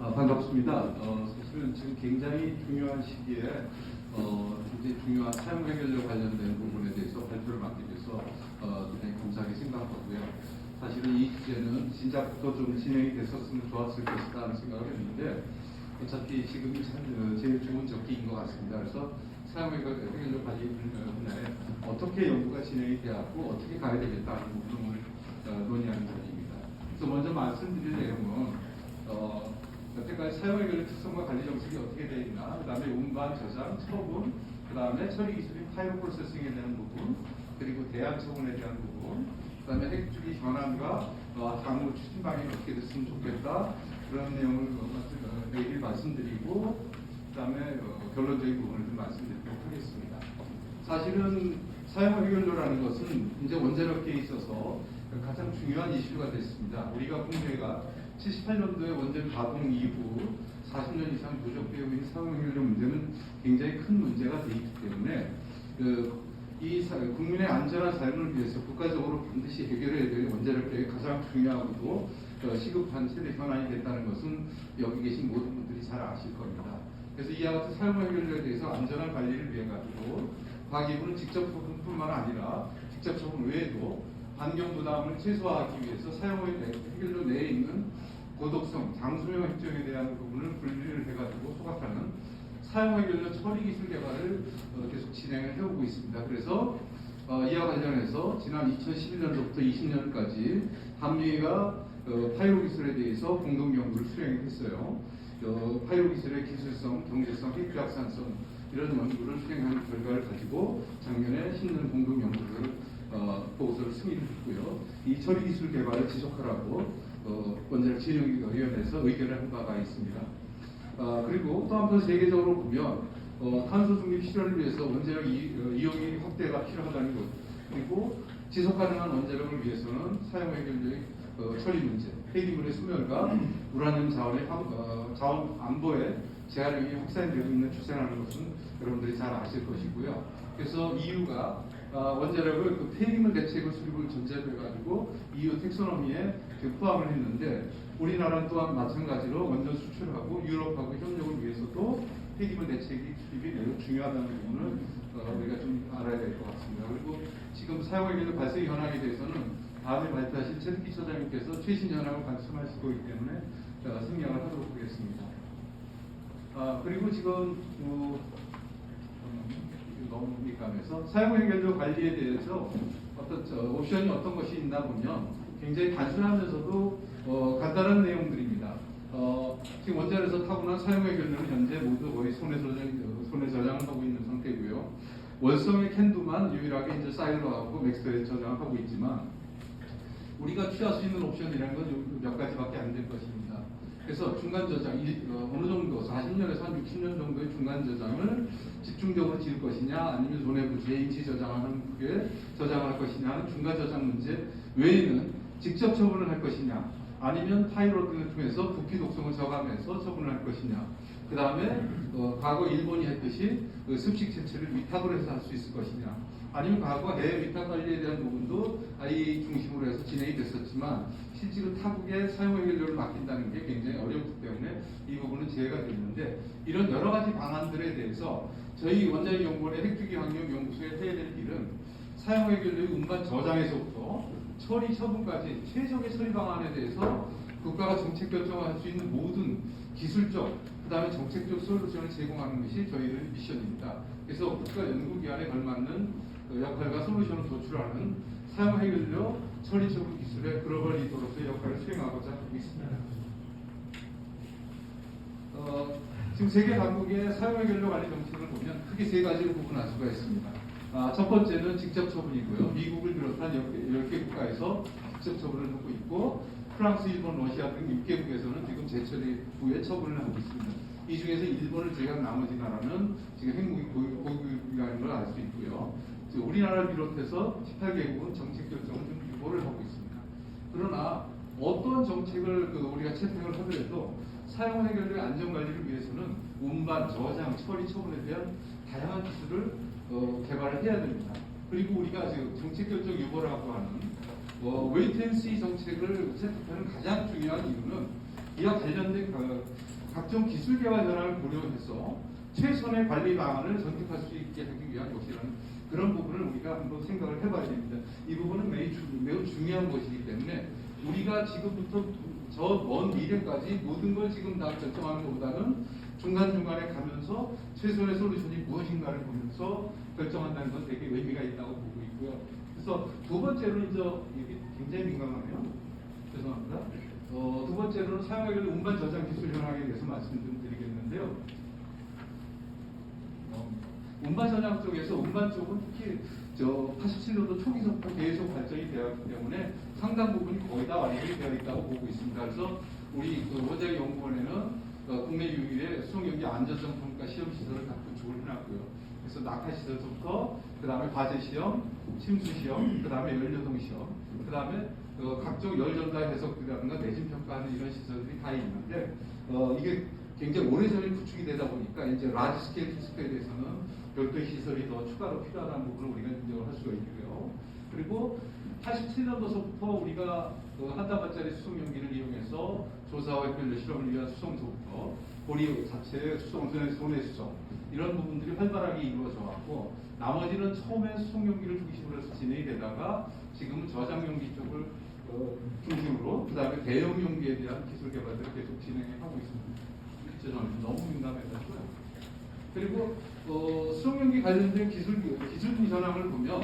반갑습니다. 사실은 지금 굉장히 중요한 시기에 굉장히 중요한 사용 해결력 관련된 부분에 대해서 발표를 맡게 돼서 굉장히 감사하게 생각하고요. 사실은 이 주제는 진작부터 좀 진행이 됐었으면 좋았을 것이다 하는 생각을 했는데 어차피 지금이 제일 좋은 적기인 것 같습니다. 그래서 사용 해결력 관리 분야에 어떻게 연구가 진행이 되었고 어떻게 가야 되겠다 하는 부분을 논의하는 자리입니다. 그래서 먼저 말씀드릴 내용은 여태까지 사용 해결의 특성과 관리 정책이 어떻게 되어 있나, 그 다음에 운반, 저장, 처분, 그 다음에 처리 기술인 파일 프로세싱에 대한 부분, 그리고 대안 처분에 대한 부분, 그 다음에 핵주기 현안과 향후 추진 방향이 어떻게 됐으면 좋겠다, 그런 내용을 매일 말씀드리고, 그 다음에 결론적인 부분을 좀 말씀드리도록 하겠습니다. 사실은 사용 해결료라는 것은 이제 원자력계에 있어서 가장 중요한 이슈가 됐습니다. 우리가 국내가 78년도에 원전 가동 이후 40년 이상 누적되어 있는 사용 해결료 문제는 굉장히 큰 문제가 되어 있기 때문에 이 국민의 안전한 삶을 위해서 국가적으로 반드시 해결해야 될 원자력계의 가장 중요하고도 시급한 세대 현안이 됐다는 것은 여기 계신 모든 분들이 잘 아실 겁니다. 그래서 이와 같은 사용 해결료에 대해서 안전한 관리를 위해 가지고 과기부는 직접 처분뿐만 아니라 직접 처분 외에도 환경 부담을 최소화하기 위해서 사용 해결료 내에 있는 고독성, 장수명 협정에 대한 부분을 분리를 해가지고 소각하는 사용 해결료 처리 기술 개발을 계속 진행을 해오고 있습니다. 그래서 이와 관련해서 지난 2011년도부터 20년까지 한미가 파이로 기술에 대해서 공동 연구를 수행했어요. 파이로 기술의 기술성, 경제성, 핵비확산성 이런 연구를 수행하는 결과를 가지고 작년에 신년 공동 연구를 보고서를 승인했고요. 이 처리 기술 개발을 지속하라고 원자력 진흥위원회에서 의견을 한 바가 있습니다. 그리고 또 한편 세계적으로 보면 탄소 중립 실현을 위해서 원자력 이용이 확대가 필요하다는 것, 그리고 지속 가능한 원자력을 위해서는 사용 해결료의 처리 문제, 폐기물의 소멸과 우라늄 자원의 자원 안보에 재활용이 확산되고 있는 추세라는 것은 여러분들이 잘 아실 것이고요. 그래서 EU가 원자력을 그 폐기물 대책을 수립을 전제로 해가지고 EU 텍소노미에 포함을 했는데 우리나라는 또한 마찬가지로 원전 수출하고 유럽하고 협력을 위해서도 폐기물 대책이 수립이 매우 중요하다는 부분을 우리가 좀 알아야 될 것 같습니다. 그리고 지금 사용해결료 발생 현황에 대해서는 다음에 발표하실 최득기 처장님께서 최신 현황을 말씀하실 거기 때문에 생략을 하도록 하겠습니다. 그리고 지금 너무 민감해서 사용 해결료 관리에 대해서 옵션이 어떤 것이 있나 보면 굉장히 단순하면서도 간단한 내용들입니다. 지금 원자력에서 타고난 사용 해결료는 현재 모두 거의 손에 저장을 하고 있는 상태고요. 월성의 캔두만 유일하게 이제 사일로하고 맥스웰에 저장을 하고 있지만 우리가 취할 수 있는 옵션이라는 건 몇 가지밖에 안 될 것입니다. 그래서 중간 저장, 어느 정도 40년에서 한 60년 정도의 중간 저장을 집중적으로 지을 것이냐, 아니면 손해부지에 인치 저장하는 게 저장할 것이냐 하는 중간 저장 문제 외에는 직접 처분을 할 것이냐, 아니면 파이로트를 통해서 부피 독성을 저감해서 처분을 할 것이냐, 그 다음에 과거 일본이 했듯이 습식 채취를 위탁으로 해서 할 수 있을 것이냐, 아니면 과거 해외 위탁 관리에 대한 부분도 i 중심으로 해서 진행이 됐었지만 실제로 타국에 사용 해결료를 맡긴다는 게 굉장히 어렵기 때문에 이 부분은 제외가 되는데, 이런 여러 가지 방안들에 대해서 저희 원자력연구원의 핵주기 환경연구소에 해야 될 일은 사용 해결료의 운반 저장에서부터 처리 처분까지 최적의 처리 방안에 대해서 국가가 정책 결정을 할 수 있는 모든 기술적, 그 다음에 정책적 솔루션을 제공하는 것이 저희들의 미션입니다. 그래서 국가 연구기관에 걸맞는 역할과 솔루션을 도출하는 사용 해결료 처리 처분 기술의 글로벌 리더로서의 역할을 수행하고자 하고 있습니다. 지금 세계 각국의 사용 해결료 관리 정책을 보면 크게 세 가지로 구분할 수가 있습니다. 첫 번째는 직접 처분이고요. 미국을 비롯한 10개 국가에서 직접 처분을 하고 있고, 프랑스, 일본, 러시아 등 6개국에서는 지금 재처리 후에 처분을 하고 있습니다. 이 중에서 일본을 제외한 나머지 나라는 지금 핵무기 보유국이라는 걸 알 수 있고요. 우리나라를 비롯해서 18개국은 정책 결정을 좀 유보를 하고 있습니다. 그러나 어떤 정책을 우리가 채택을 하더라도 사용 해결료의 안전 관리를 위해서는 운반, 저장, 처리, 처분에 대한 다양한 기술을 개발을 해야 됩니다. 그리고 우리가 지금 정책 결정 유보라고 하는 웨이트 앤 시 정책을 채택하는 가장 중요한 이유는 이와 관련된 각종 기술 개발 현황을 고려해서 최선의 관리 방안을 선택할 수 있게 하기 위한 것이라는 그런 부분을 우리가 한번 생각을 해봐야 됩니다. 이 부분은 매우 중요한 것이기 때문에 우리가 지금부터 저 먼 미래까지 모든 걸 지금 다 결정하는 것보다는 중간중간에 가면서 최선의 솔루션이 무엇인가를 보면서 결정한다는 건 되게 의미가 있다고 보고 있고요. 그래서 두 번째로는 이게 굉장히 민감하네요. 죄송합니다. 두 번째로는 사용하기를 운반 저장 기술 현황에 대해서 말씀 좀 드리겠는데요. 운반 저장 쪽에서 운반 쪽은 특히 87년도 초기서부터 계속 발전이 되었기 때문에 상당 부분이 거의 다 완료가 되어 있다고 보고 있습니다. 그래서 우리 원자력 연구원에는 국내 유일의 수송연기 안전성 평가 시험 시설을 다 구축을 해놨고요. 그래서 낙하 시설부터 그 다음에 과제 시험, 침수 시험, 그 다음에 연료동 시험, 그 다음에 각종 열 전달 해석이라든가 내진 평가하는 이런 시설들이 다 있는데 이게 굉장히 오래전에 구축이 되다 보니까 이제 라지 스케일 테스트에 대해서는 별도의 시설이 더 추가로 필요하다는 부분을 우리가 인정을 할 수가 있고요. 그리고 87년도서부터 우리가 한 단발짜리 수송용기를 이용해서 조사와 획별 실험을 위한 수송소부터 보리 자체의 손해 수송 이런 부분들이 활발하게 이루어져 왔고 나머지는 처음에 수송용기를 중심으로 해서 진행이 되다가 지금은 저장용기 쪽을 중심으로 그 다음에 대형용기에 대한 기술 개발들을 계속 진행하고 있습니다. 죄송합니다. 너무 민감해서고요. 그리고 수송용기 관련된 기술부 현황을 보면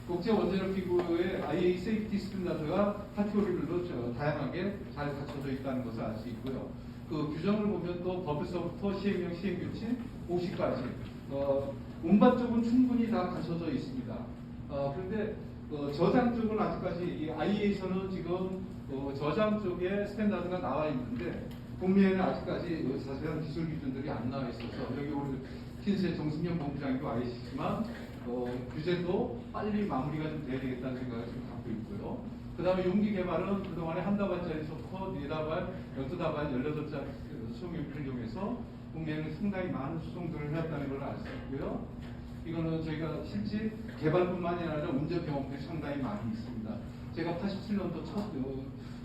국제원자력기구의 IA 세이프티 스탠다드가 카테고리별로 다양하게 잘 갖춰져 있다는 것을 알 수 있고요. 그 규정을 보면 또 법에서부터 시행령, 시행규칙, 공시까지 운반 쪽은 충분히 다 갖춰져 있습니다. 그런데 저장 쪽은 아직까지 이 IA에서는 지금 저장 쪽에 스탠다드가 나와 있는데 국내에는 아직까지 자세한 기술 기준들이 안 나와 있어서 여기 우리 킨스의 정승현 본부장님도 와 계시지만 규제도 빨리 마무리가 좀 돼야 되겠다는 생각을 지금 갖고 있고요. 그 다음에 용기 개발은 그동안에 한 다발짜리부터 4다발, 12다발, 18짜리 수송용기를 이용해서 국내에는 상당히 많은 수송들을 해왔다는 걸 알 수 있고요. 이거는 저희가 실제 개발뿐만이 아니라 운전 경험들이 상당히 많이 있습니다. 제가 87년도 첫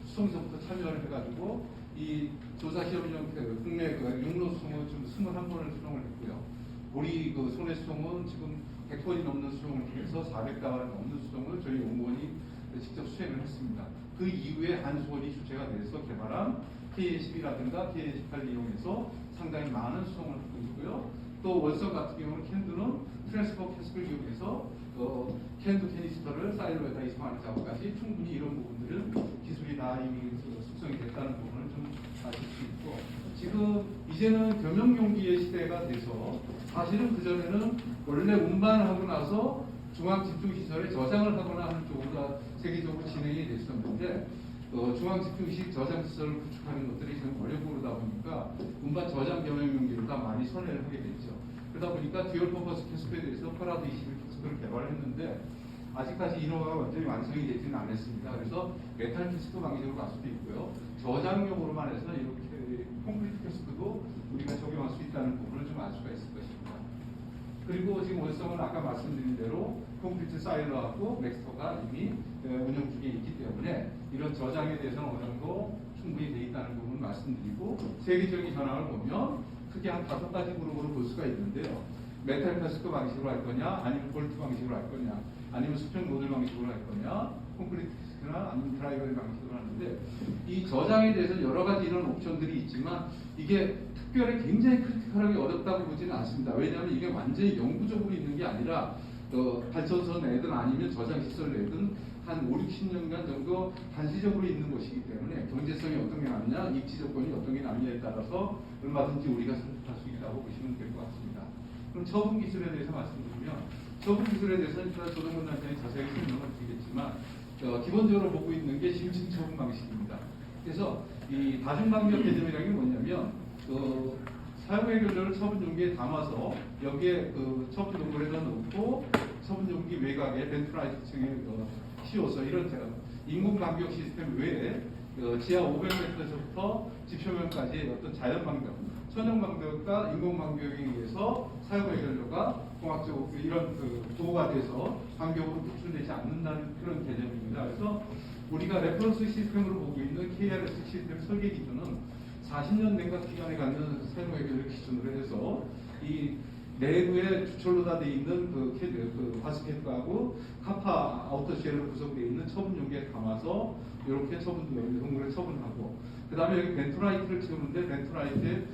수송서부터 참여를 해가지고 이 조사시험용 국내 육로 수송은 지금 21번을 수송을 했고요. 우리 손해 수송은 지금 100번이 넘는 수송을 통해서 400다발이 넘는 수송을 저희 연구원이 직접 수행을 했습니다. 그 이후에 한수원이 주체가 돼서 개발한 KA-12라든가 KA-18을 이용해서 상당히 많은 수송을 하고 있고요. 또 원석 같은 경우는 캔두는 트랜스퍼 캐스크를 이용해서 캔두 캐니스터를 사이로에다 이송하는 작업까지 충분히 이런 부분들은 기술이 다 이미 숙성이 됐다는 부분을 좀 아실 수 있고 지금 이제는 겸용용기의 시대가 돼서 사실은 그전에는 원래 운반하고 나서 중앙집중시설에 저장을 하거나 하는 쪽으로 세계적으로 진행이 됐었는데 중앙집중식 저장시설을 구축하는 것들이 좀 어렵고 그러다 보니까 운반 저장 겸용용기를 다 많이 선회를 하게 됐죠. 그러다 보니까 듀얼 퍼포스 캐스크에 대해서 파라드 21 캐스크를 개발했는데 아직까지 인허가가 완전히 완성이 되지는 않았습니다. 그래서 메탈 캐스크 방식으로 갈 수도 있고요. 저장용으로만 해서 이렇게 콘크리트 캐스크도 우리가 적용할 수 있다는 부분을 좀 알 수가 있을 것입니다. 그리고 지금 원성은 아까 말씀드린 대로 콘크리트 사일러하고 맥스터가 이미 운영 중에 있기 때문에 이런 저장에 대해서는 어느 정도 충분히 되어 있다는 부분을 말씀드리고 세계적인 현황을 보면 크게 한 5가지 그룹으로 볼 수가 있는데요. 메탈 캐스크 방식으로 할 거냐, 아니면 볼트 방식으로 할 거냐, 아니면 수평 모듈 방식으로 할 거냐, 콘크리트 캐스크나 아니면 드라이버 방식으로 하는데 이 저장에 대해서 여러 가지 이런 옵션들이 있지만 이게 특별히 굉장히 크리티컬하게 어렵다고 보지는 않습니다. 왜냐하면 이게 완전히 영구적으로 있는 게 아니라 발전소 내든 아니면 저장시설 내든 한 5, 60년간 정도 단시적으로 있는 것이기 때문에 경제성이 어떤 게 낫냐, 입지 조건이 어떤 게 낫냐에 따라서 얼마든지 우리가 선택할 수 있다고 보시면 될 것 같습니다. 그럼 처분 기술에 대해서 말씀드리면 처분 기술에 대해서는 조동근 단장이 자세히 설명을 드리겠지만 기본적으로 보고 있는 게 심층 처분 방식입니다. 그래서 이 다중방벽 개념이라는 게 뭐냐면 사용의 결정을 처분 용기에 담아서 여기에 처분 용구에다 넣고 처분 용기 외곽에 벤트라이트층에 씌워서 이런 인공 방벽 시스템 외에 지하 500m에서부터 지표면까지 어떤 자연 방벽, 천연 방벽과 인공 방벽에 의해서 사용의 결정가 공학적으로 이런 도구가 돼서 방벽으로 구출되지 않는다는 그런 개념입니다. 그래서 우리가 레퍼런스 시스템으로 보고 있는 KRS 시스템 설계 기준은 40년 된과 기간에 갖는 사용 해결을 기준으로 해서 이 내부에 주철로 되어 있는 그 바스켓하고 카파 아우터쉘로 구성되어 있는 처분 용기에 담아서 이렇게 동물을 처분하고, 그 다음에 여기 벤토라이트를 채우는데 벤토라이트의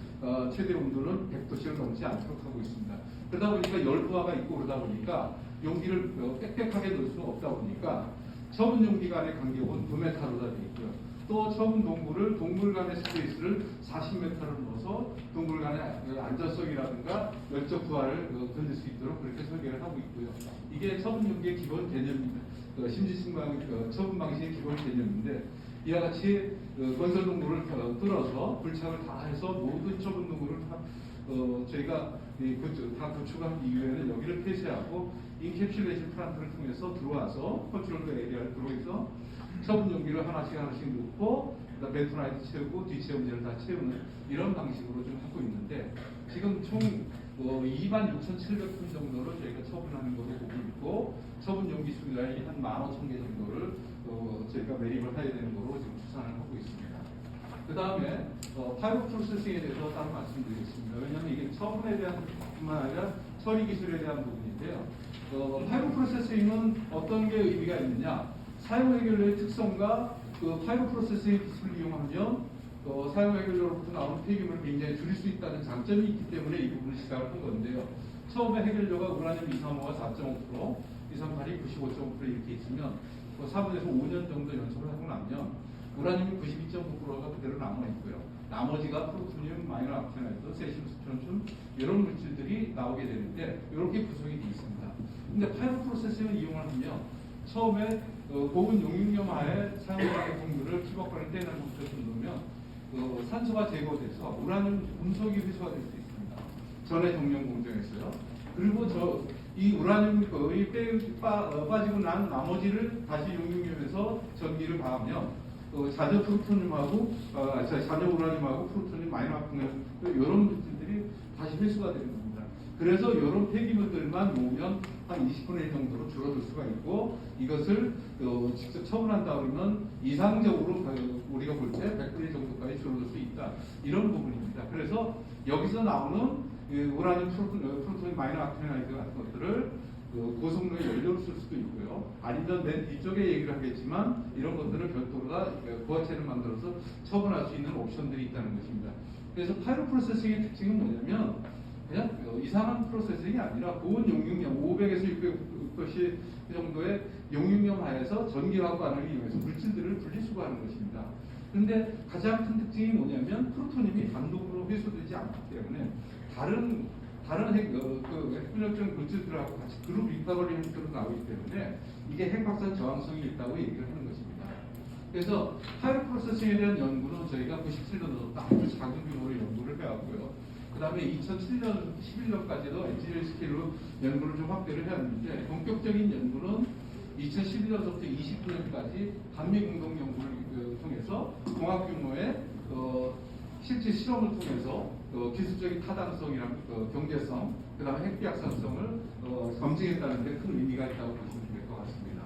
최대 온도는 100도씨를 넘지 않도록 하고 있습니다. 그러다 보니까 열부하가 있고 그러다 보니까 용기를 빽빽하게 넣을 수가 없다 보니까 처분 용기 간의 간격은 9m로 되어 있고요. 또 처분 동물 간의 스페이스를 40m를 넣어서 동물 간의 안전성이라든가 열적 부하를 건질 수 있도록 그렇게 설계를 하고 있고요. 이게 처분 용기의 기본 개념입니다. 처분 방식의 기본 개념인데, 이와 같이 건설 동물을 뚫어서 불착을 다 해서 모든 처분 동물을 저희가 다 구축한 이후에는 여기를 폐쇄하고 인캡슐레이션 플란트를 통해서 들어와서 컨트롤 에리아를 들어와서 처분 용기를 하나씩 넣고 그다음에 벤토라이트 채우고 뒷체온제를 다 채우는 이런 방식으로 좀 하고 있는데, 지금 총 26,700톤 정도를 저희가 처분하는 것으로 보고 있고, 처분 용기 수량이 한 15,000개 정도를 저희가 매립을 해야 되는 거로 지금 추산을 하고 있습니다. 그 다음에 파이브 프로세싱에 대해서 따로 말씀드리겠습니다. 왜냐하면 이게 처분에 대한 뿐만 아니라 처리 기술에 대한 부분인데요. 파이브 프로세싱은 어떤 게 의미가 있느냐? 사용 해결료의 특성과 파이브 프로세싱 기술을 이용하면 사용 해결료로부터 나오는 폐기물을 굉장히 줄일 수 있다는 장점이 있기 때문에 이 부분을 시작을 한 건데요. 처음에 해결료가 우라늄 235가 4.5%, 238이 95.5% 이렇게 있으면 4분에서 5년 정도 연습을 하고 나면 우라늄이 92.9%가 그대로 남아있고요. 나머지가 프루토늄, 마이너 악티나이트, 세슘, 스트론튬 이런 물질들이 나오게 되는데 이렇게 구성이 되어 있습니다. 근데 파이브 프로세싱을 이용을 하면 처음에 고온 용융염 하에 사용하는 동물을 피박관을 떼는 것부터 정도면 산소가 제거돼서 우라늄 금속이 회수가 될 수 있습니다. 전해 정령 공정에서요. 그리고 이 우라늄 빠지고 난 나머지를 다시 용융염에서 전기를 가하면 자녀 프루토늄하고 자녀 우라늄하고 프루토늄 마이너 악티나이트 이런 물질들이 다시 회수가 되는 겁니다. 그래서 이런 폐기물들만 모으면 한 20분의 1 정도로 줄어들 수가 있고, 이것을 직접 처분한다 그러면 이상적으로 우리가 볼 때 100분의 1 정도까지 줄어들 수 있다. 이런 부분입니다. 그래서 여기서 나오는 우라늄, 프루토늄, 마이너 악티나이트 같은 것들을 고성능의 연료로 쓸 수도 있고요. 아니면 맨 뒤쪽에 얘기를 하겠지만 이런 것들을 별도로 부화체를 만들어서 처분할 수 있는 옵션들이 있다는 것입니다. 그래서 파이로 프로세싱의 특징은 뭐냐면 그냥 이상한 프로세싱이 아니라 고온 용융염 500에서 600% 정도의 용융염 하에서 전기화학 반응을 이용해서 물질들을 분리수거하는 것입니다. 그런데 가장 큰 특징이 뭐냐면 프루토늄이 단독으로 회수되지 않기 때문에 다른 핵분열적 물질들하고 같이 그룹 리커버리 형태로 나오기 때문에 이게 핵박산 저항성이 있다고 얘기를 하는 것입니다. 그래서 파이로 프로세싱에 대한 연구는 저희가 97년도부터 아주 작은 규모로 연구를 해왔고요. 그 다음에 2007년, 11년까지도 엔지니어링 스케일로 연구를 좀 확대를 해왔는데, 본격적인 연구는 2011년부터 29년까지 한미 공동 연구를 통해서 공학 규모의 실제 실험을 통해서 기술적인 타당성이랑 경제성, 그 다음에 핵비약산성을 검증했다는 데 큰 의미가 있다고 보시면 될 것 같습니다.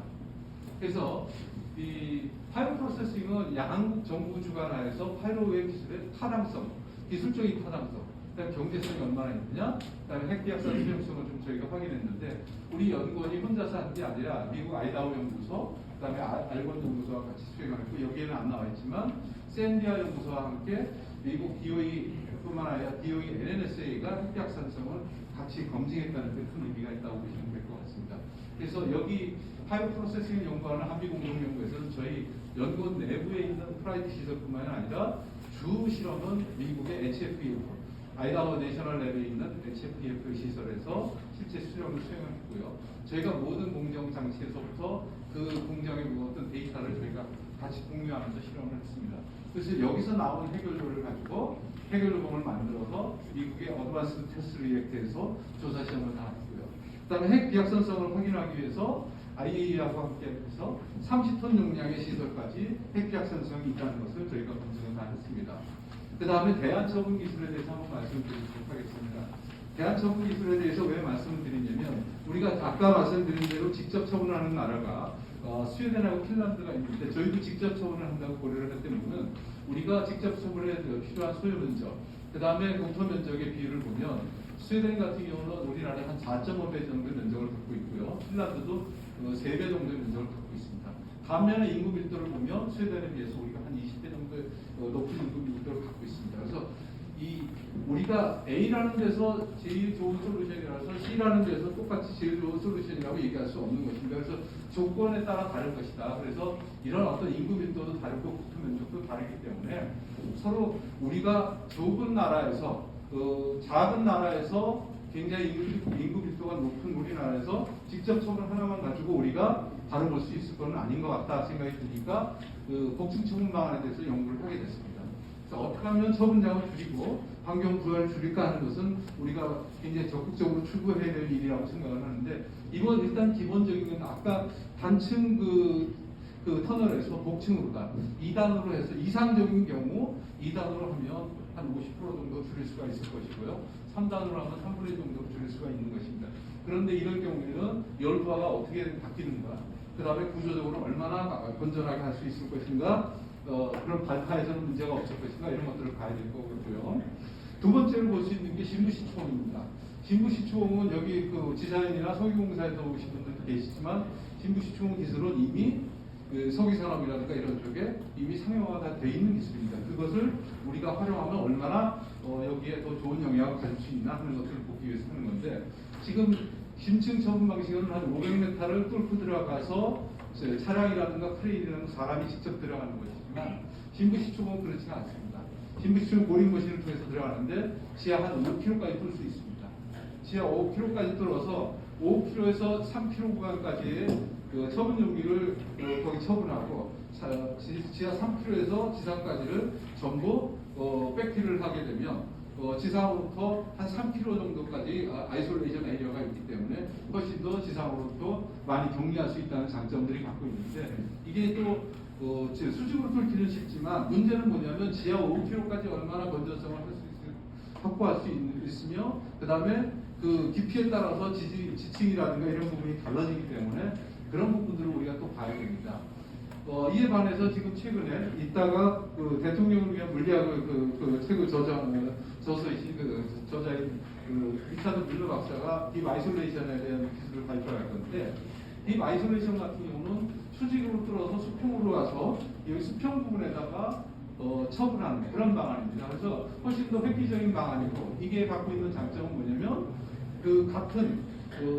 그래서 이 파이로 프로세싱은 양국 정부 주관하에서 파이로의 기술의 타당성, 기술적인 타당성, 그다음에 경제성이 얼마나 있느냐, 그다음에 핵비약산 수용성을 좀 저희가 확인했는데, 우리 연구원이 혼자서 한 게 아니라 미국 아이다호 연구소, 그다음에 알건 연구소와 같이 수행하고, 여기에는 안 나와 있지만 샌디아 연구소와 함께 미국 DOE뿐만 아니라 DOE NNSA가 핵비약산성을 같이 검증했다는 데 큰 의미가 있다고 보시면 될 것 같습니다. 그래서 여기 파이로 프로세싱을 연구하는 한미공동연구에서는 저희 연구원 내부에 있는 프라이드 시설뿐만 아니라 주 실험은 미국의 HFEF, 아이다호 내셔널 랩에 있는 HFEF 시설에서 실제 수령을 수행했고요. 저희가 모든 공정 장치에서부터 그 공정에 모았던 데이터를 저희가 같이 공유하면서 실험을 했습니다. 그래서 여기서 나온 해결료를 가지고 해결료봉을 만들어서 미국의 어드밴스 테스트 리액터에서 조사 시험을 다 했고요. 그 다음에 핵 비약산성을 확인하기 위해서 IAEA와 함께 해서 30톤 용량의 시설까지 핵 비약산성이 있다는 것을 저희가 검증을 다 했습니다. 그 다음에 대안처분 기술에 대해서 한번 말씀드리도록 하겠습니다. 대안처분 기술에 대해서 왜 말씀을 드리냐면, 우리가 아까 말씀드린 대로 직접 처분하는 나라가 스웨덴하고 핀란드가 있는데 저희도 직접 처분을 한다고 고려를 했을 때는 우리가 직접 처분에 필요한 소요 면적, 그 다음에 국토 면적의 비율을 보면 스웨덴 같은 경우는 우리나라의 한 4.5배 정도의 면적을 갖고 있고요. 핀란드도 3배 정도의 면적을 갖고 있습니다. 반면에 인구 밀도를 보면 스웨덴에 비해서 우리가 한 20배 정도의 높은 인구 밀도를 갖고 있습니다. 그래서 우리가 A라는 데서 제일 좋은 솔루션이라서 C라는 데서 똑같이 제일 좋은 솔루션이라고 얘기할 수 없는 것입니다. 그래서 조건에 따라 다를 것이다. 그래서 이런 어떤 인구 밀도도 다르고 국토 면적도 다르기 때문에 서로 우리가 좁은 나라에서 작은 나라에서 굉장히 인구 밀도가 높은 우리나라에서 직접 처분 하나만 가지고 우리가 다뤄볼 수 있을 건 아닌 것 같다 생각이 드니까 복층 처분 방안에 대해서 연구를 하게 됐습니다. 그래서 어떻게 하면 처분량을 줄이고 환경 부여를 줄일까 하는 것은 우리가 굉장히 적극적으로 추구해야 될 일이라고 생각을 하는데, 이건 일단 기본적인 건 아까 단층 그 터널에서 복층으로다 2단으로 해서 이상적인 경우 2단으로 하면 한 50% 정도 줄일 수가 있을 것이고요. 3단으로 하면 3분의 1 정도 줄일 수가 있는 것입니다. 그런데 이럴 경우에는 열부하가 어떻게 바뀌는가, 그 다음에 구조적으로 얼마나 건전하게 할 수 있을 것인가, 그런 발파에서는 문제가 없을 것인가, 이런 것들을 봐야 될 거고요. 두 번째로 볼 수 있는 게 신부시초원입니다. 신부시초원은 여기 그 지사연이나 석유공사에서 오신 분들도 계시지만 신부시초원 기술은 이미 석유산업이라든가 이런 쪽에 이미 상용화가 다 돼 있는 기술입니다. 그것을 우리가 활용하면 얼마나 여기에 더 좋은 영향을 가질 수 있나 하는 것들을 보기 위해서 하는 건데, 지금 심층 처분 방식은 한 500m를 뚫고 들어가서 차량이라든가 크레인이라든가 사람이 직접 들어가는 것이지만 신부시초원은 그렇지는 않습니다. 신부시초원 보링머신을 통해서 들어가는데 지하 한 5km까지 뚫을 수 있습니다. 지하 5km까지 뚫어서 5km에서 3km 구간까지의 처분 용기를 거기 처분하고 지하 3km에서 지상까지를 전부 백피를 하게 되면 지상으로부터 한 3km 정도까지 아이솔레이션 에리어가 있기 때문에 훨씬 더 지상으로부터 많이 격리할 수 있다는 장점들이 갖고 있는데, 이게 또 수직으로 뚫기는 쉽지만 문제는 뭐냐면 지하 5km까지 얼마나 건전성을 확보할 수 있으며, 그 다음에 그 깊이에 따라서 지층이라든가 이런 부분이 달라지기 때문에 그런 부분들을 우리가 또 봐야 됩니다. 이에 반해서 지금 최근에 이따가 대통령을 위한 물리학을 책을 저서이신 저자인 리차드 밀러 박사가 딥 아이솔레이션에 대한 기술을 발표할 건데, 딥 아이솔레이션 같은 경우는 수직으로 뚫어서 수평으로 와서 여기 수평 부분에다가 처분하는 그런 방안입니다. 그래서 훨씬 더 획기적인 방안이고, 이게 갖고 있는 장점은 뭐냐면 같은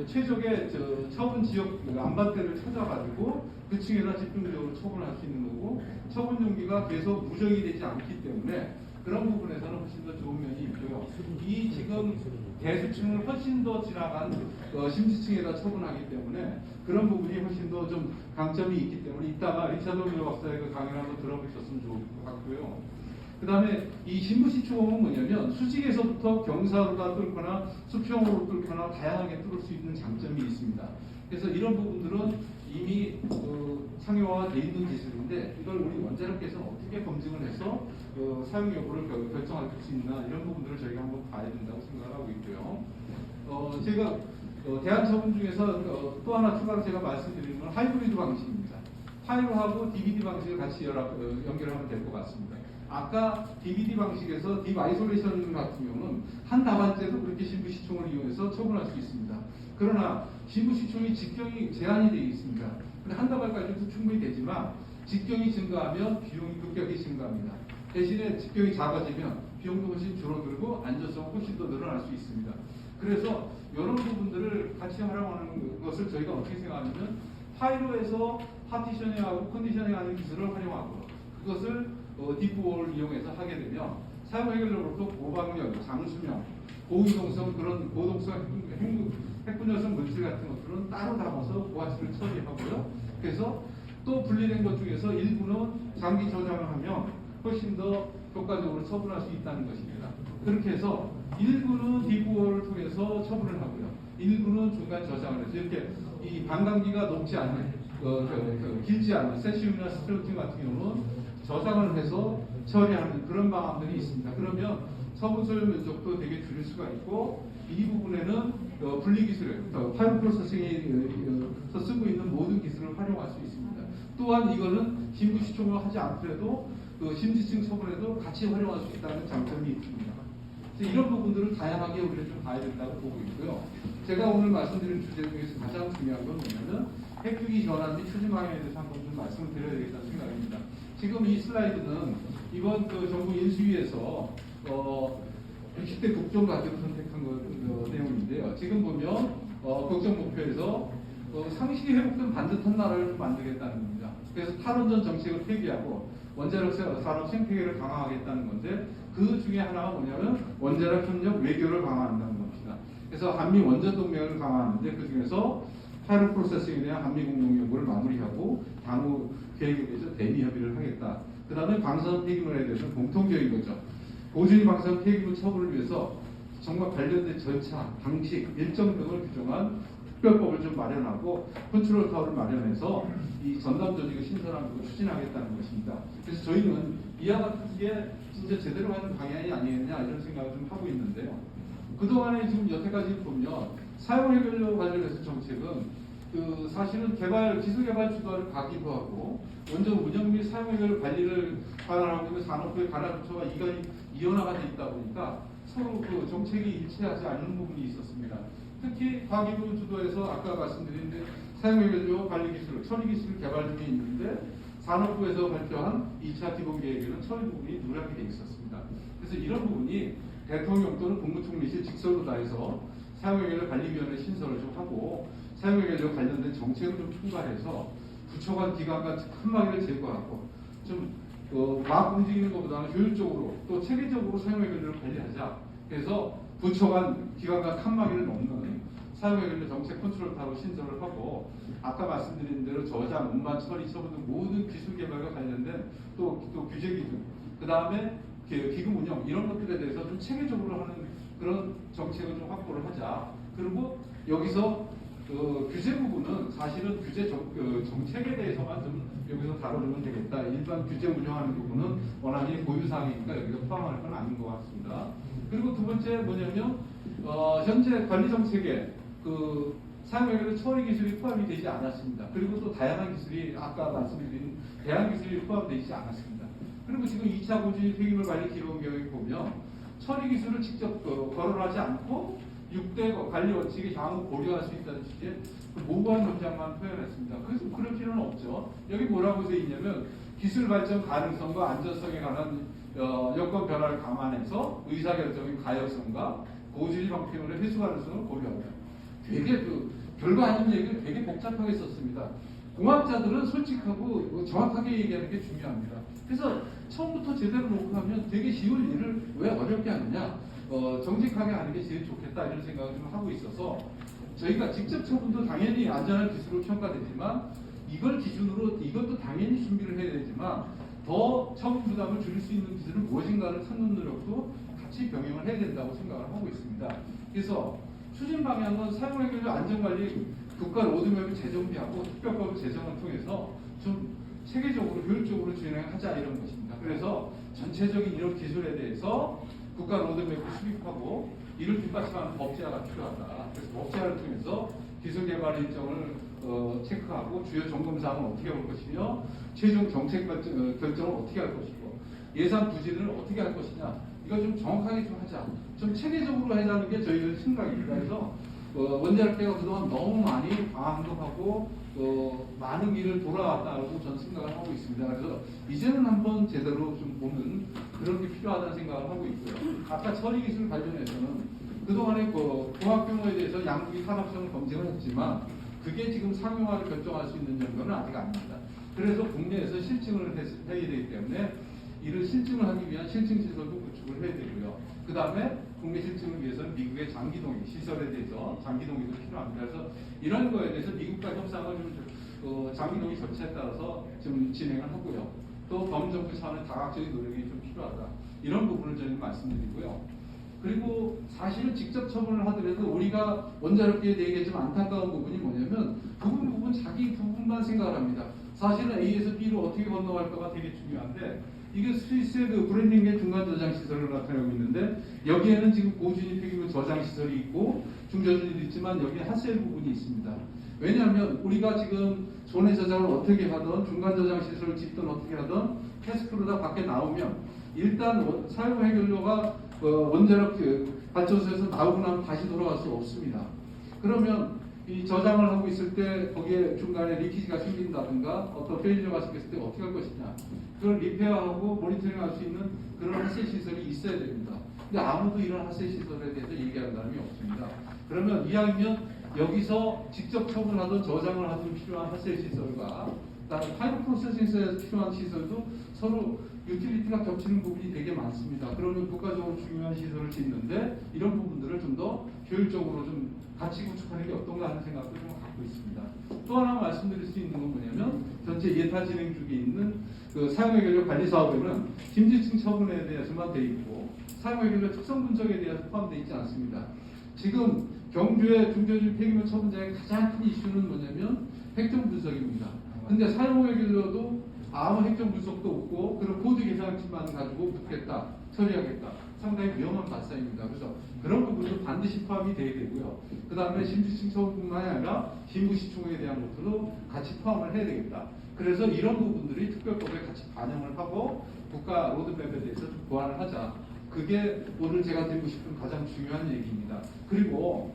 최적의 처분 지역 안반대를 찾아가지고 그 층에다 집중적으로 처분할 수 있는 거고, 처분 용기가 계속 무정이 되지 않기 때문에 그런 부분에서는 훨씬 더 좋은 면이 있고요. 이 지금 대수층을 훨씬 더 지나간 심지층에다 처분하기 때문에 그런 부분이 훨씬 더 좀 강점이 있기 때문에 이따가 리차드 밀러 박사의 그 강의를 한번 들어보셨으면 좋을 것 같고요. 그 다음에 이 신부시초원은 뭐냐면 수직에서부터 경사로다 뚫거나 수평으로 뚫거나 다양하게 뚫을 수 있는 장점이 있습니다. 그래서 이런 부분들은 이미 상용화가 되어 있는 기술인데, 이걸 우리 원자력계에서는 어떻게 검증을 해서 사용 여부를 결정할 수 있나, 이런 부분들을 저희가 한번 봐야 된다고 생각하고 있고요. 제가 대안처분 중에서 또 하나 추가로 제가 말씀드리는 건 하이브리드 방식입니다. 파이로하고 DVD 방식을 같이 연결하면 될 것 같습니다. 아까 DVD 방식에서 딥 아이솔레이션 같은 경우는 한 답안째도 그렇게 신부시총을 이용해서 처분할 수 있습니다. 그러나 신부시총이 직경이 제한이 되어 있습니다. 근데 한 답안까지도 충분히 되지만 직경이 증가하면 비용이 급격히 증가합니다. 대신에 직경이 작아지면 비용도 훨씬 줄어들고 안전성은 훨씬 더 늘어날 수 있습니다. 그래서 이런 부분들을 같이 활용하는 것을 저희가 어떻게 생각하냐면, 파이로에서 파티셔닝하고 컨디셔닝하는 기술을 활용하고 그것을 딥볼을 이용해서 하게 되면 사용 해결로부터 고방력, 장수명, 고이동성, 그런 고동성 핵분열성 물질 같은 것들은 따로 담아서 고화질을 처리하고요. 그래서 또 분리된 것 중에서 일부는 장기 저장을 하면 훨씬 더 효과적으로 처분할 수 있다는 것입니다. 그렇게 해서 일부는 딥볼을 통해서 처분을 하고요. 일부는 중간 저장을 해서 이렇게 이 반감기가 높지 않은 길지 않은 세슘이나 스트로틴 같은 경우는 저장을 해서 처리하는 그런 방안들이 있습니다. 그러면 서부 소요 면적도 되게 줄일 수가 있고 이 부분에는 분리 기술을 파일 프로세싱에서 쓰고 있는 모든 기술을 활용할 수 있습니다. 또한 이거는 신규 시청을 하지 않더라도 심지층 처분에도 같이 활용할 수 있다는 장점이 있습니다. 그래서 이런 부분들을 다양하게 우리가 좀 봐야 된다고 보고 있고요. 제가 오늘 말씀드린 주제 중에서 가장 중요한 건 뭐냐면 핵주기 전환 및 추진 방향에 대해서 한번 좀 말씀을 드려야 되겠다는 생각입니다. 지금 이 슬라이드는 이번 정부 인수위에서 60대 국정 과제로 선택한 내용인데요. 지금 보면 국정 목표에서 상식이 회복된 반듯한 나라를 좀 만들겠다는 겁니다. 그래서 탈원전 정책을 폐기하고 원자력 산업 생태계를 강화하겠다는 건데 그 중에 하나가 뭐냐면 원자력 협력 외교를 강화한다는 겁니다. 그래서 한미 원전 동맹을 강화하는데 그 중에서 파일 프로세싱에 대한 한미 공동 연구를 마무리하고 향후 계획에 대해서 대미 협의를 하겠다. 그 다음에 방사선 폐기물에 대해서는 공통적인 거죠. 고준위 방사선 폐기물 처분을 위해서 정말 관련된 절차, 방식, 일정 등을 규정한 특별법을 좀 마련하고 컨트롤 타워를 마련해서 이 전담 조직을 신설하는 걸 추진하겠다는 것입니다. 그래서 저희는 이와 같은 게 진짜 제대로 하는 방향이 아니겠냐 이런 생각을 좀 하고 있는데요. 그동안에 지금 여태까지 보면 사용 해결료 관련해서 정책은 사실은 기술 개발 주도를 가기도 하고 원전 운영 및 사용 해결 관리를 관할하고 있는 산업부의 관할 부처가 이원화가 돼 있다 보니까 서로 정책이 일치하지 않는 부분이 있었습니다. 특히 과기부 주도에서 아까 말씀드린 사용 해결료 관리 기술, 처리 기술 개발 중에 있는데 산업부에서 발표한 2차 기본 계획에는 처리 부분이 누락이 돼 있었습니다. 그래서 이런 부분이 대통령 또는 국무총리실 직설로 다해서 사용해결료 관리위원회 신설을 좀 하고 사용해결료 관련된 정책을 좀 총괄해서 부처 간 기관 간 칸막이를 제거하고 좀 막 움직이는 것보다는 효율적으로 또 체계적으로 사용해결료를 관리하자. 그래서 부처 간 기관 간 칸막이를 넘는 사용해결료 정책 컨트롤 타워 신설을 하고 아까 말씀드린 대로 저장, 운반, 처리, 처분 등 모든 기술 개발과 관련된 또 규제 기준, 그 다음에 기금 운영 이런 것들에 대해서 좀 체계적으로 하는 그런 정책을 좀 확보를 하자. 그리고 여기서 규제 부분은 사실은 규제 정책에 대해서만 좀 여기서 다뤄주면 되겠다. 일반 규제 운영하는 부분은 워낙에 고유사항이니까 여기서 포함할 건 아닌 것 같습니다. 그리고 두 번째 뭐냐면 현재 관리 정책에 사용해결료 처리 기술이 포함이 되지 않았습니다. 그리고 또 다양한 기술이 아까 말씀드린 대안 기술이 포함되지 않았습니다. 그리고 지금 2차 고준위 폐기물 관리 기본 계획에 보면 처리 기술을 직접 거론하지 않고 6대 관리 원칙이 향후 고려할 수 있다는 식의 모호한 논장만 표현했습니다. 그래서 그럴 필요는 없죠. 여기 뭐라고 되어 있냐면 기술 발전 가능성과 안전성에 관한 여건 변화를 감안해서 의사결정의 가역성과 고준위 방침을 회수 가능성을 고려한다. 되게 별거 아닌 얘기를 되게 복잡하게 썼습니다. 공학자들은 솔직하고 정확하게 얘기하는 게 중요합니다. 그래서 처음부터 제대로 놓고 하면 되게 쉬운 일을 왜 어렵게 하느냐. 정직하게 하는 게 제일 좋겠다 이런 생각을 좀 하고 있어서 저희가 직접 처분도 당연히 안전한 기술로 평가되지만 이걸 기준으로 이것도 당연히 준비를 해야 되지만 더 처분 부담을 줄일 수 있는 기술은 무엇인가를 찾는 노력도 같이 병행을 해야 된다고 생각을 하고 있습니다. 그래서 추진 방향은 사용해결료 안전관리 국가 로드맵을 재정비하고 특별법을 제정을 통해서 좀 체계적으로 효율적으로 진행하자 이런 것입니다. 그래서 전체적인 이런 기술에 대해서 국가 로드맵을 수립하고 이를 뒷받침하는 법제화가 필요하다. 그래서 법제화를 통해서 기술 개발 일정을 체크하고 주요 점검 사항을 어떻게 볼 것이며 최종 정책 결정을 어떻게 할 것이고 예산 부진을 어떻게 할 것이냐 이거 좀 정확하게 좀 하자. 좀 체계적으로 하자는 게 저희의 생각입니다. 그래서 원자력계가 그동안 너무 많이 방황도 많은 길을 돌아왔다고 저는 생각을 하고 있습니다. 그래서 이제는 한번 제대로 좀 보는 그런 게 필요하다는 생각을 하고 있고요. 아까 처리기술 관련해서는 그동안에 공학 규모에 대해서 양국이 산업성을 검증을 했지만 그게 지금 상용화를 결정할 수 있는 정도는 아직 아닙니다. 그래서 국내에서 실증을 해야 되기 때문에 이를 실증을 하기 위한 실증 시설도 구축을 해야 되고요. 그 다음에 국내 실증을 위해서는 미국의 장기동의 시설에 대해서 장기동의도 필요합니다. 그래서 이런 거에 대해서 미국과 협상을 좀 장기동의 절차에 따라서 좀 진행을 하고요. 또 범정부 차원의 다각적인 노력이 좀 필요하다. 이런 부분을 저는 말씀드리고요. 그리고 사실은 직접 처분을 하더라도 우리가 원자력계에 대해 좀 안타까운 부분이 뭐냐면 부분 자기 부분만 생각을 합니다. 사실은 A에서 B로 어떻게 건너갈까가 되게 중요한데 이게 스위스의 그 브레닝의 중간 저장 시설을 나타내고 있는데 여기에는 지금 고준위 폐기물 저장 시설이 있고 중저준위도 있지만 여기에 핫셀 부분이 있습니다. 왜냐하면 우리가 지금 손해 저장을 어떻게 하든 중간 저장 시설을 짓든 어떻게 하든 캐스크로 다 밖에 나오면 일단 사용 해결료가 원자력 발전소에서 나오고 나면 다시 돌아갈 수 없습니다. 그러면 이 저장을 하고 있을 때 거기에 중간에 리키지가 생긴다든가 어떤 페일리어가 생겼을 때 어떻게 할 것이냐, 그걸 리페어하고 모니터링할 수 있는 그런 핫셋 시설이 있어야 됩니다. 근데 아무도 이런 핫셋 시설에 대해서 얘기하는 사람이 없습니다. 그러면 이왕이면 여기서 직접 처분하든 저장을 하든 필요한 핫셋 시설과 그다음에 파이브 프로세싱에 필요한 시설도 서로 유틸리티가 겹치는 부분이 되게 많습니다. 그러면 국가적으로 중요한 시설을 짓는데 이런 부분들을 좀 더 효율적으로 좀 같이 구축하는 게 어떤가 하는 생각도 좀 갖고 있습니다. 또 하나 말씀드릴 수 있는 건 뭐냐면 전체 예타 진행 중에 있는 그 사용해결료 관리 사업에는 김지층 처분에 대해서만 돼 있고 사용해결료 특성 분석에 대해서 포함되어 있지 않습니다. 지금 경주의 중저준 폐기물 처분자의 가장 큰 이슈는 뭐냐면 획정 분석입니다. 근데 사용해결료도 아무 획정 분석도 없고 그런 코드 계산치만 가지고 묻겠다, 처리하겠다. 상당히 위험한 발상입니다. 그래서 그런 부분도 반드시 포함이 돼야 되고요. 그 다음에 심지층 처분뿐만 아니라 신부시총에 대한 것들도 같이 포함을 해야 되겠다. 그래서 이런 부분들이 특별법에 같이 반영을 하고 국가 로드맵에 대해서 좀 보완을 하자. 그게 오늘 제가 드리고 싶은 가장 중요한 얘기입니다. 그리고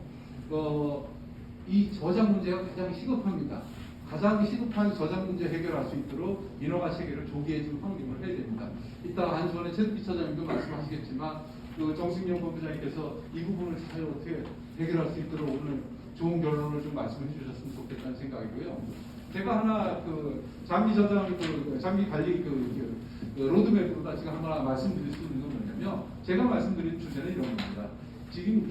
이 저장 문제가 가장 시급합니다. 가장 시급한 저장 문제 해결할 수 있도록 인허가 체계를 조기에 좀 확립을 해야 됩니다. 이따 한수원의 최득기 차장님도 말씀하시겠지만 그 정승영 본부장님께서 이 부분을 잘 어떻게 해결할 수 있도록 오늘 좋은 결론을 좀 말씀해 주셨으면 좋겠다는 생각이고요. 제가 하나 그 장기 저장 장기 관리 로드맵으로 지금 하나 말씀드릴 수 있는 건 뭐냐면 제가 말씀드린 주제는 이런 겁니다. 지금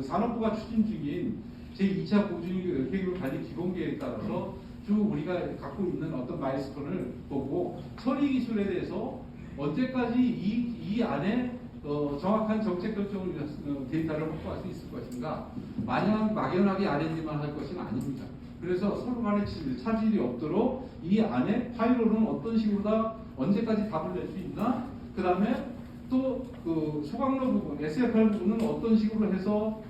산업부가 추진 중인 제2차 고준위 폐기물 관리 기본계획에 따라서 쭉 우리가 갖고 있는 어떤 마일스톤을 보고 처리 기술에 대해서 언제까지 이 안에 정확한 정책 결정을 위한 데이터를 확보할 수 있을 것인가. 마냥 막연하게 R&D만 할 것은 아닙니다. 그래서 서로 간에 차질이 없도록 이 안에 파일로는 어떤 식으로 다 언제까지 답을 낼 수 있나. 그 다음에 또 그 소각로 부분, SFR 부분은 어떤 식으로 해서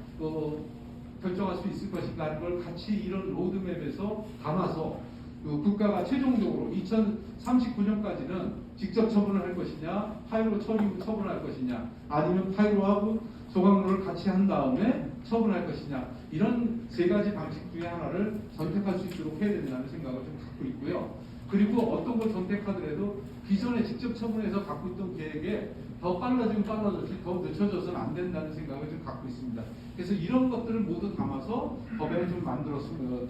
결정할 수 있을 것인가 하는 걸 같이 이런 로드맵에서 담아서 국가가 최종적으로 2039년까지는 직접 처분을 할 것이냐, 파일로 처분할 것이냐, 아니면 파일로하고 소각로를 같이 한 다음에 처분할 것이냐, 이런 세 가지 방식 중에 하나를 선택할 수 있도록 해야 된다는 생각을 좀 갖고 있고요. 그리고 어떤 걸 선택하더라도 기존에 직접 처분해서 갖고 있던 계획에 더 빨라지지 더 늦춰져서는 안 된다는 생각을 좀 갖고 있습니다. 그래서 이런 것들을 모두 담아서 법에 좀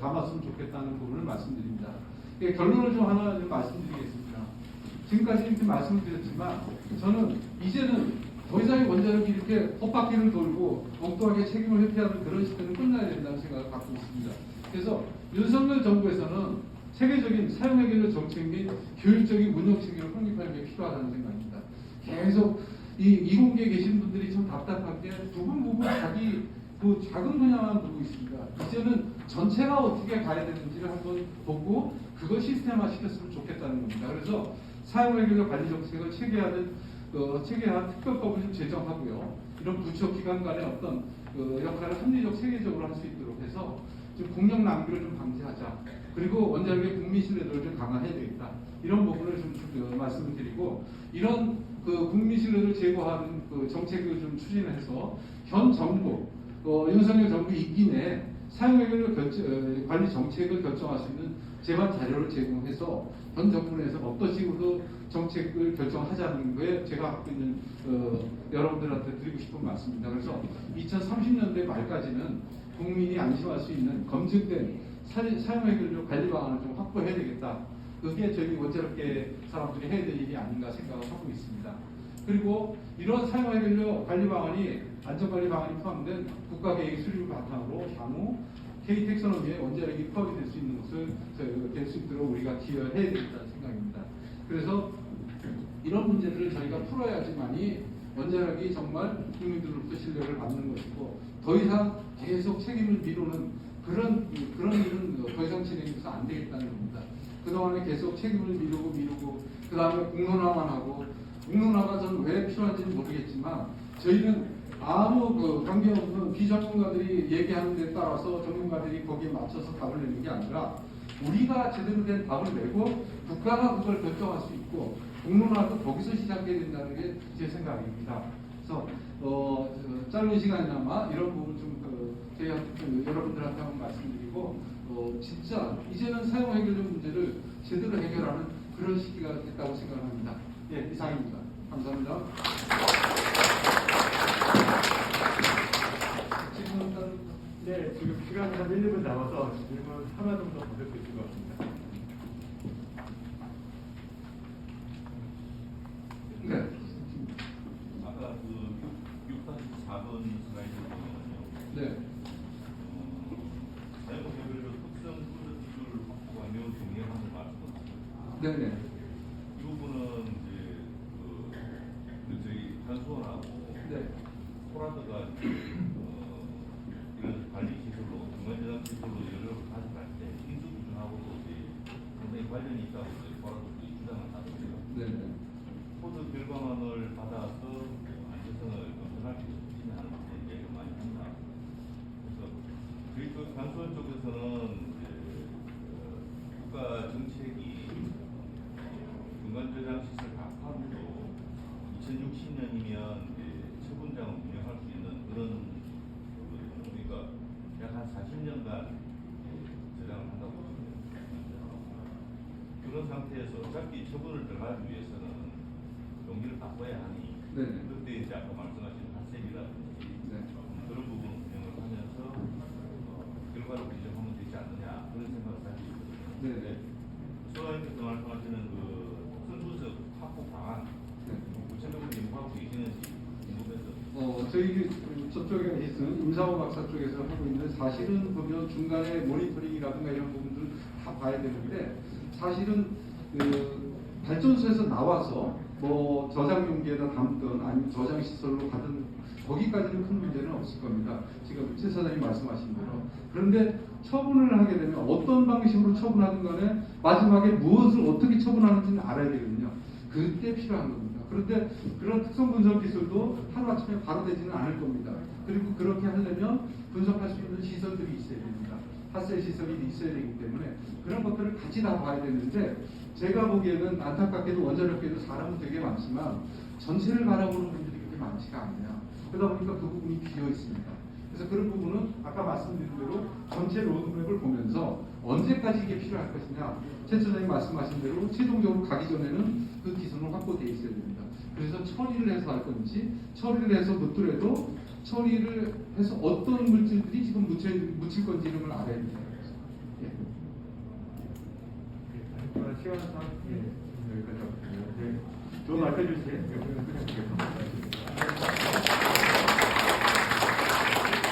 담았으면 좋겠다는 부분을 말씀드립니다. 결론을 좀 하나 좀 말씀드리겠습니다. 지금까지 이렇게 말씀을 드렸지만 저는 이제는 더 이상의 원자력이 이렇게 헛바퀴를 돌고 엉뚱하게 책임을 회피하는 그런 시대는 끝나야 된다는 생각을 갖고 있습니다. 그래서 윤석열 정부에서는 세계적인 사용해결료 정책 및 교육적인 운영 체계를 확립하는 게 필요하다는 생각입니다. 계속 이 이공계에 계신 분들이 좀 답답한 게 부분 자기 그 작은 분야만 보고 있습니다. 이제는 전체가 어떻게 가야 되는지를 한번 보고 그걸 시스템화 시켰으면 좋겠다는 겁니다. 그래서 사용해결료 관리 정책을 체계화한 특별법을 좀 제정하고요. 이런 부처 기관 간의 어떤 역할을 합리적 체계적으로 할 수 있도록 해서 좀 공력 낭비를 좀 방지하자. 그리고 원자력의 국민 신뢰도를 좀 강화해야 되겠다. 이런 부분을 좀 말씀을 드리고 이런 국민 신뢰를 제고하는 정책을 좀 추진해서 현 정부 윤석열 정부 임기 내에 사용해결료 관리 정책을 결정할 수 있는 제반 자료를 제공해서 현 정부 내에서 어떤 식으로 정책을 결정하자는 거에 제가 갖고 있는 여러분들한테 드리고 싶은 말씀입니다. 그래서 2030년대 말까지는 국민이 안심할 수 있는 검증된 사용해결료 관리 방안을 좀 확보해야 되겠다. 그게 저희 원자력계 사람들이 해야 될 일이 아닌가 생각을 하고 있습니다. 그리고 이런 사용해결료 관리 방안이 안전관리 방안이 포함된 국가계획 수립을 바탕으로 향후 K-텍소노미에 원자력이 포함이 될 수 있는 것을 될 수 있도록 우리가 기여해야 되겠다는 생각입니다. 그래서 이런 문제들을 저희가 풀어야지만이 원자력이 정말 국민들로부터 신뢰를 받는 것이고 더 이상 계속 책임을 미루는 그런 일은 더 이상 진행돼서 안 되겠다는 겁니다. 그동안에 계속 책임을 미루고 그 다음에 공론화만 하고, 공론화가 저는 왜 필요한지는 모르겠지만 저희는 아무 관계없는 비전문가들이 얘기하는 데 따라서 전문가들이 거기에 맞춰서 답을 내는 게 아니라 우리가 제대로 된 답을 내고 국가가 그걸 결정할 수 있고 공론화도 거기서 시작해야 된다는 게 제 생각입니다. 그래서 짧은 시간이나마 이런 부분 좀 저희한테 여러분들한테 한번 말씀드리고 진짜 이제는 사용 해결력 문제를 제대로 해결하는 그런 시기가 됐다고 생각합니다. 예, 이상입니다. 감사합니다. 지금 시간이 한 1, 2분 남아서 질문 하나 정도 받을 수 있을 것 같습니다. 네. 아까 그 6-4번 슬라이드 보면요. 네. 사용 개별로 특성 프로젝트를 확보가 매우 중요한 말씀을 네네. 이 부분은 이제 저희 한수원하고 네. 포라드가 이런 관리 기술로 중간재단 기술로 연료를 가져갈 때 인수 기준하고도 이제 상당히 관련이 있다고 이제 포라드도 주장을 하던데요. 네네. 코드 결과만을 받아서 안전성을 검증할 수 있는 하는 얘기를 많이 합니다. 그래서 저희 그 강수원 쪽에서는 이제 국가 정책이 중간저장 시설 다 포함해도 2060년이면 처분장을 운영할 수 있는 그런 그러니까 약 한 40년간 저장을 한다고 보시면 그런 상태에서 어차피 처분을 들어가기 위해서는 용기를 바꿔야 하니 네네. 그때 이제 아까 말씀하신 핫셈이라든지 네. 그런 부분 운영을 하면서 결과를 비정하면 되지 않느냐 그런 생각을 가지고 있거든요. 네네. 수아님께서 말씀하시는 그 선수석 확보 방안 구체적으로 연구하고 계시는지 궁금해서. 저희 저쪽에 있는 임상호 박사 쪽에서 하고 있는 사실은 보면 중간에 모니터링이라든가 이런 부분들 다 봐야 되는데 사실은 발전소에서 나와서 뭐 저장 용기에다 담든 아니면 저장 시설로 가든 거기까지는 큰 문제는 없을 겁니다. 지금 최 사장님 말씀하신 대로. 그런데 처분을 하게 되면 어떤 방식으로 처분하든 간에 마지막에 무엇을 어떻게 처분하는지는 알아야 되거든요. 그때 필요한 겁니다. 그런데 그런 특성 분석 기술도 하루아침에 바로 되지는 않을 겁니다. 그리고 그렇게 하려면 분석할 수 있는 시설들이 있어야 됩니다. 핫셀 시설이 있어야 되기 때문에 그런 것들을 같이 다 봐야 되는데 제가 보기에는 안타깝게도 원자력계도 사람은 되게 많지만 전체를 바라보는 분들이 그렇게 많지가 않네요. 그러다 보니까 그 부분이 비어 있습니다. 그래서 그런 부분은 아까 말씀드린 대로 전체 로드맵을 보면서 언제까지 이게 필요할 것이냐 최 차장님 말씀하신 대로 최종적으로 가기 전에는 그 기술은 확보되어 있어야 됩니다. 그래서 처리를 해서 할 건지 처리를 해서 묻더라도 처리를 해서 어떤 물질들이 지금 묻힐 건지 이런 걸 알아야 됩니다. 예. 시간상 여기까지 하겠습니다. 좋은 말씀 해주신 여러분 끝내겠습니다.